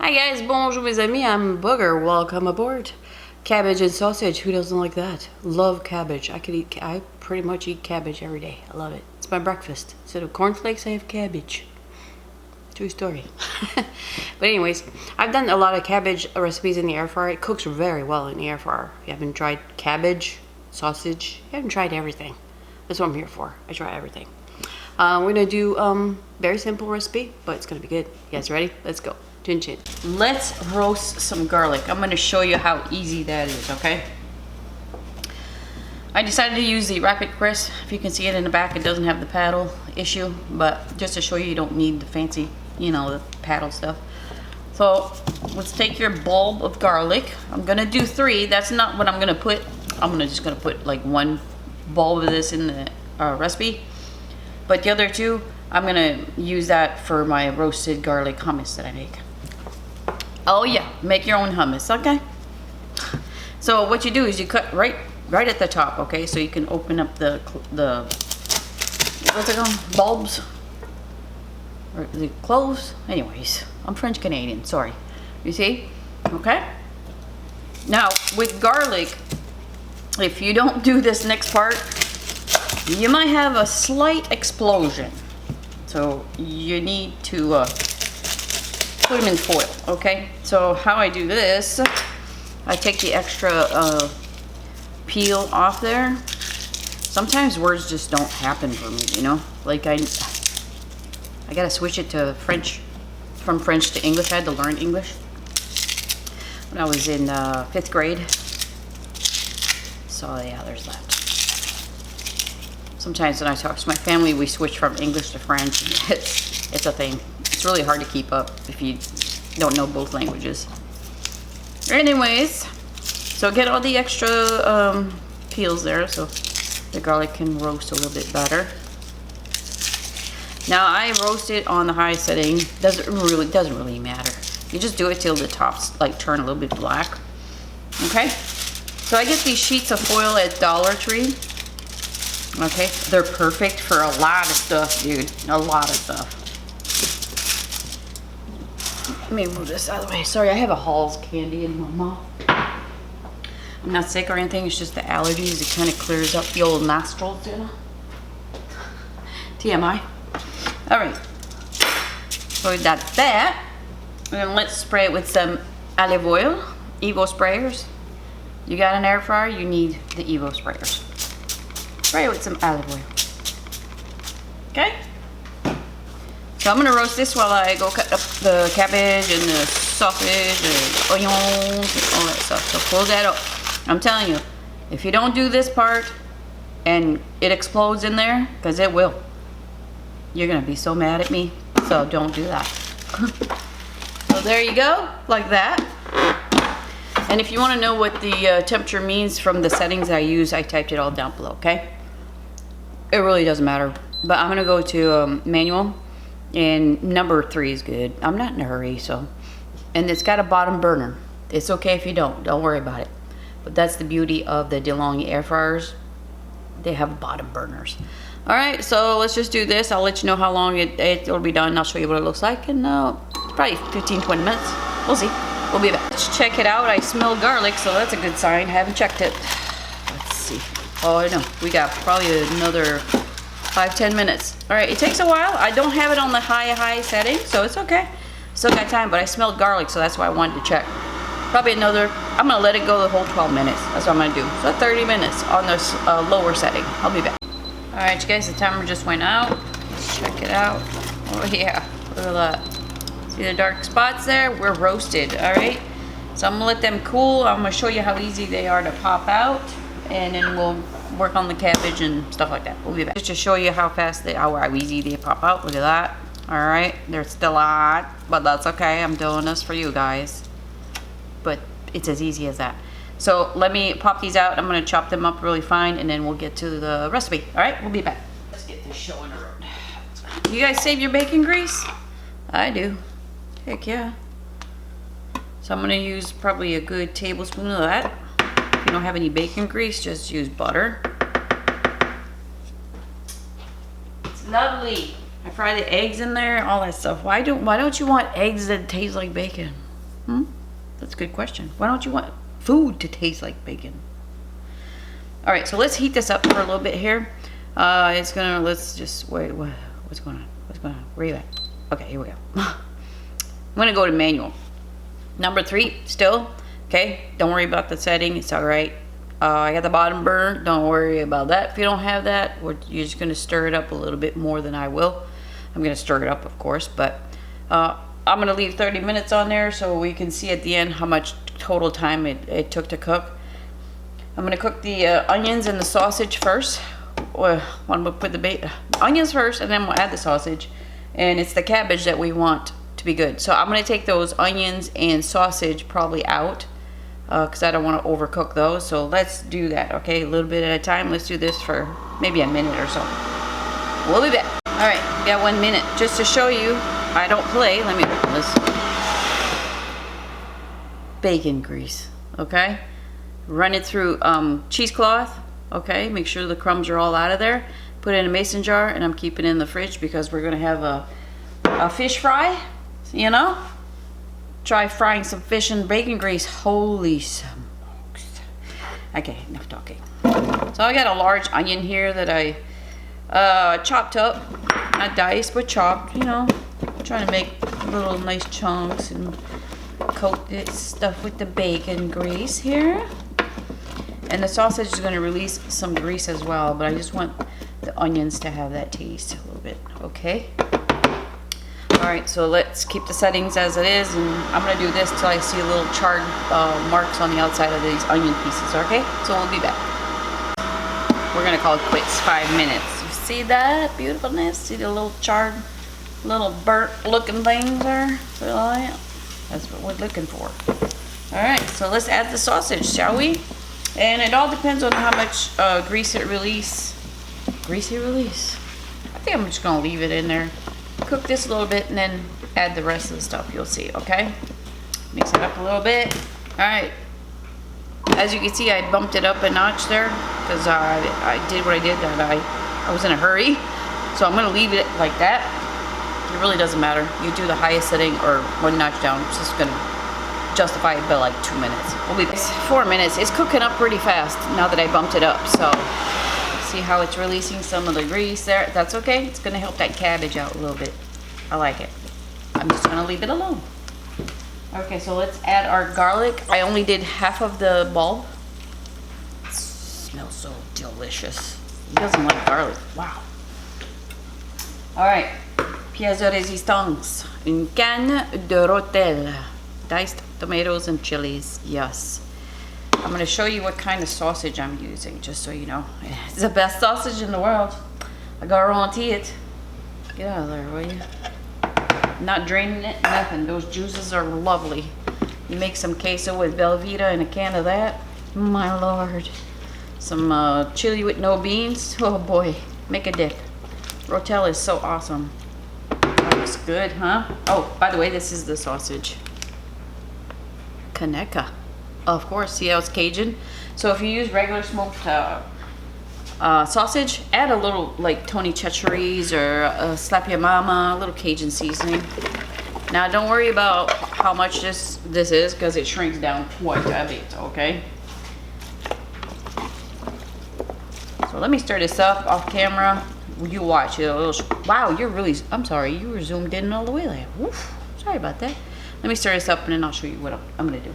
Hi guys, bonjour mes amis, I'm Booger, welcome aboard. Cabbage and sausage, who doesn't like that? Love cabbage. I pretty much eat cabbage every day. I love it. It's my breakfast. Instead of cornflakes, I have cabbage. True story. But anyways, I've done a lot of cabbage recipes in the air fryer. It cooks very well in the air fryer. If you haven't tried cabbage, sausage, you haven't tried everything. That's what I'm here for. I try everything. We're gonna do very simple recipe, but it's gonna be good. You guys ready? Let's go. Chin chin. Let's roast some garlic. I'm gonna show you how easy that is, okay? I decided to use the Rapid Crisp. If you can see it in the back, it doesn't have the paddle issue, but just to show you, you don't need the fancy, you know, the paddle stuff. So let's take your bulb of garlic. I'm gonna do 3. That's not what I'm gonna put. I'm just gonna put like 1 bulb of this in the recipe. But the other 2, I'm gonna use that for my roasted garlic hummus that I make. Oh yeah, make your own hummus, okay? So what you do is you cut right at the top, okay? So you can open up the what's it called? Bulbs? Or the cloves? Anyways, I'm French Canadian, sorry. You see? Okay? Now, with garlic, if you don't do this next part, you might have a slight explosion. So you need to put them in foil, okay? So how I do this, I take the extra peel off there. Sometimes words just don't happen for me, you know? Like I gotta switch it to French, from French to English. I had to learn English when I was in 5th grade. So yeah, there's that. Sometimes when I talk to my family, we switch from English to French. It's a thing. It's really hard to keep up if you don't know both languages. Anyways, so get all the extra peels there so the garlic can roast a little bit better. Now I roast it on the high setting. Doesn't really matter. You just do it till the tops like turn a little bit black. Okay. So I get these sheets of foil at Dollar Tree. Okay, they're perfect for a lot of stuff, dude. A lot of stuff. Let me move this out of the way. Sorry, I have a Hall's candy in my mouth. I'm not sick or anything. It's just the allergies. It kind of clears up the old nostrils, you know. TMI. All right. So we got that. And then let's spray it with some olive oil. Evo sprayers. You got an air fryer, you need the Evo sprayers. Spray it with some olive oil. Okay? So I'm gonna roast this while I go cut up the cabbage and the sausage and onions and all that stuff. So close that up. I'm telling you, if you don't do this part and it explodes in there, because it will, you're gonna be so mad at me. So don't do that. So there you go, like that. And if you want to know what the temperature means from the settings I use, I typed it all down below, okay? It really doesn't matter. But I'm going to go to manual, and number 3 is good. I'm not in a hurry, so. And it's got a bottom burner. It's okay if you don't. Don't worry about it. But that's the beauty of the DeLonghi air fryers. They have bottom burners. All right, so let's just do this. I'll let you know how long it'll be done. I'll show you what it looks like in probably 15-20 minutes. We'll see. We'll be back. Let's check it out. I smell garlic, so that's a good sign. Haven't checked it. Let's see. Oh, I know. We got probably another 5-10 minutes. All right, it takes a while. I don't have it on the high setting, so it's okay. Still got time, but I smelled garlic, so that's why I wanted to check. Probably another, I'm gonna let it go the whole 12 minutes. That's what I'm gonna do. So 30 minutes on this lower setting. I'll be back. All right, you guys, the timer just went out. Let's check it out. Oh yeah, look at that. See the dark spots there? We're roasted, all right? So I'm gonna let them cool. I'm gonna show you how easy they are to pop out, and then we'll work on the cabbage and stuff like that. We'll be back. Just to show you how fast how easy they pop out. Look at that. All right, they're still hot, but that's okay. I'm doing this for you guys. But it's as easy as that. So let me pop these out. I'm gonna chop them up really fine, and then we'll get to the recipe. All right, we'll be back. Let's get this show on the road. You guys save your bacon grease? I do. Heck yeah. So I'm gonna use probably a good tablespoon of that. If you don't have any bacon grease, just use butter. It's lovely. I fry the eggs in there, all that stuff. Why don't you want eggs that taste like bacon? That's a good question. Why don't you want food to taste like bacon? All right, so let's heat this up for a little bit here. Let's just, wait, what's going on? What's going on? Where are you at? Okay, here we go. I'm gonna go to manual. Number 3, still, okay? Don't worry about the setting, it's all right. I got the bottom burned, don't worry about that. If you don't have that, you're just gonna stir it up a little bit more than I will. I'm gonna stir it up, of course, but I'm gonna leave 30 minutes on there so we can see at the end how much total time it took to cook. I'm gonna cook the onions and the sausage first. Well, I'm gonna put the onions first, and then we'll add the sausage. And it's the cabbage that we want to be good. So I'm gonna take those onions and sausage probably out because I don't want to overcook those. So let's do that, okay? A little bit at a time. Let's do this for maybe a minute or so. We'll be back. All right, we got 1 minute. Just to show you, I don't play. Let me open this. Bacon grease, okay? Run it through cheesecloth, okay? Make sure the crumbs are all out of there. Put it in a mason jar, and I'm keeping it in the fridge because we're gonna have a fish fry, you know? Try frying some fish in bacon grease. Holy smokes. Okay, enough talking. So I got a large onion here that I chopped up, not diced, but chopped, you know? Trying to make little nice chunks and coat this stuff with the bacon grease here. And the sausage is going to release some grease as well, but I just want the onions to have that taste a little bit, okay? All right, so let's keep the settings as it is, and I'm going to do this till I see little charred marks on the outside of these onion pieces, okay? So we'll be back. We're going to call it quits, 5 minutes. You see that beautifulness? See the little charred, little burnt looking things there? That's what we're looking for. All right, so let's add the sausage, shall we? And it all depends on how much grease it release. Greasy release. I think I'm just gonna leave it in there. Cook this a little bit and then add the rest of the stuff. You'll see, okay? Mix it up a little bit. All right. As you can see, I bumped it up a notch there because I did what I did. That I was in a hurry, so I'm gonna leave it like that. It really doesn't matter. You do the highest setting or 1 notch down. It's just gonna justify it by like 2 minutes. We'll be 4 minutes. It's cooking up pretty fast now that I bumped it up. So see how it's releasing some of the grease there. That's okay. It's gonna help that cabbage out a little bit. I like it. I'm just gonna leave it alone. Okay, so let's add our garlic. I only did half of the bulb. It smells so delicious. He doesn't like garlic. Wow. All right. Pièce de résistance. Une canne de rotel. Diced tomatoes and chilies. Yes. I'm going to show you what kind of sausage I'm using, just so you know. It's the best sausage in the world. I guarantee it. Get out of there, will you? Not draining it, nothing. Those juices are lovely. You make some queso with Velveeta and a can of that. My lord. Some chili with no beans. Oh boy. Make a dip. Rotel is so awesome. That looks good, huh? Oh, by the way, this is the sausage. Caneca. Of course, see how it's Cajun? So if you use regular smoked sausage, add a little like Tony Chachere's or Slap Your Mama, a little Cajun seasoning. Now don't worry about how much this is because it shrinks down quite a bit, okay? So let me stir this up off camera. You watch it. Wow, you're really, I'm sorry, you were zoomed in all the way there. Oof, sorry about that. Let me stir this up and then I'll show you what I'm gonna do.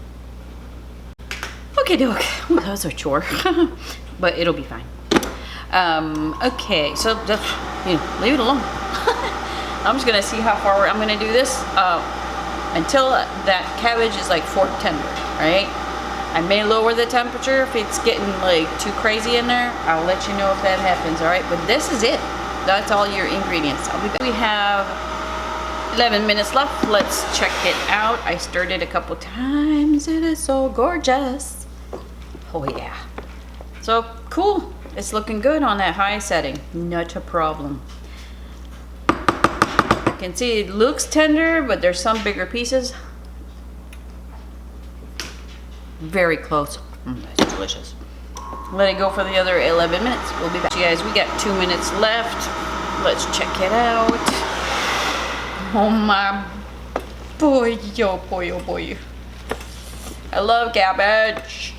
Okay, doke. Ooh, that was a chore, but it'll be fine. Okay, so just, leave it alone. I'm just gonna see how far I'm gonna do this until that cabbage is like fork tender, right? I may lower the temperature if it's getting like too crazy in there. I'll let you know if that happens, all right? But this is it. That's all your ingredients. I'll be back. We have 11 minutes left. Let's check it out. I stirred it a couple times. It is so gorgeous. Oh yeah. So cool. It's looking good on that high setting. Not a problem. I can see it looks tender, but there's some bigger pieces. Very close. That's delicious. Let it go for the other 11 minutes. We'll be back. You guys, we got 2 minutes left. Let's check it out. Oh my boy, oh boy, oh boy. I love cabbage.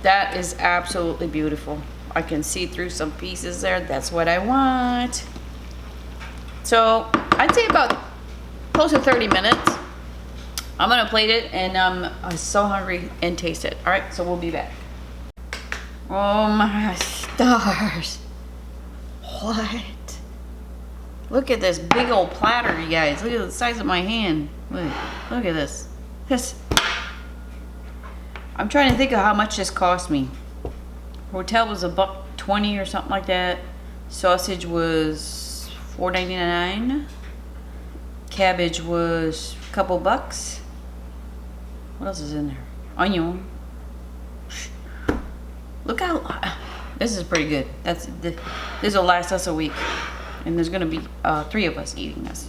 That is absolutely beautiful. I can see through some pieces there. That's what I want. So I'd say about close to 30 minutes. I'm gonna plate it, and I'm so hungry and taste it. All right, so we'll be back. Oh my stars. What? Look at this big old platter, you guys. Look at the size of my hand. Look at this. I'm trying to think of how much this cost me. Hotel was $1.20 or something like that. Sausage was $4.99. Cabbage was a couple bucks. What else is in there? Onion. Look how, this is pretty good. This will last us a week. And there's gonna be 3 of us eating this.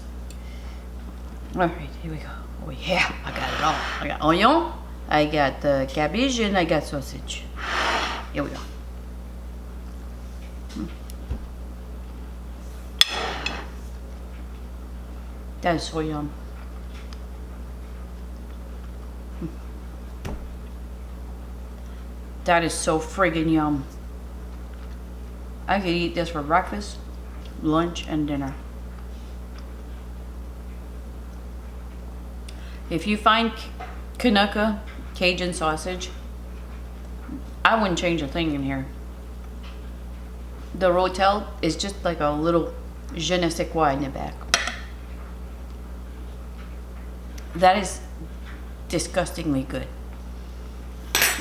All right, here we go. Oh yeah, I got it all. I got onion, I got the cabbage, and I got sausage. Here we go. That is so yum. That is so friggin' yum. I could eat this for breakfast, lunch, and dinner. If you find Canucka Cajun sausage, I wouldn't change a thing in here. The Rotel is just like a little je ne sais quoi in the back. That is disgustingly good.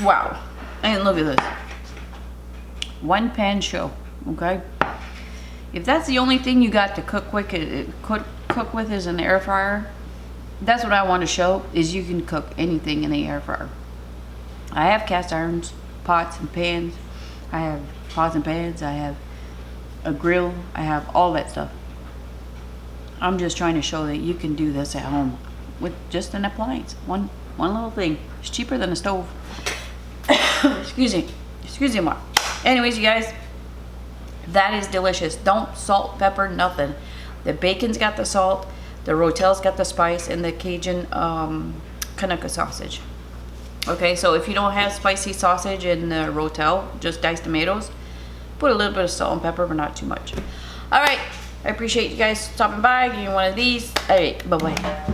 Wow. And look at this. One pan show, okay? If that's the only thing you got to cook with, cook with is an air fryer, that's what I want to show, is you can cook anything in the air fryer. I have cast irons, pots and pans. I have pots and pans. I have a grill. I have all that stuff. I'm just trying to show that you can do this at home with just an appliance. One little thing. It's cheaper than a stove. Excuse me, Mark. Anyways, you guys, that is delicious. Don't salt, pepper, nothing. The bacon's got the salt, the Rotel's got the spice, and the Cajun Canucka sausage. Okay, so if you don't have spicy sausage in the Rotel, just diced tomatoes, put a little bit of salt and pepper, but not too much. All right, I appreciate you guys stopping by, getting one of these. All right, bye-bye.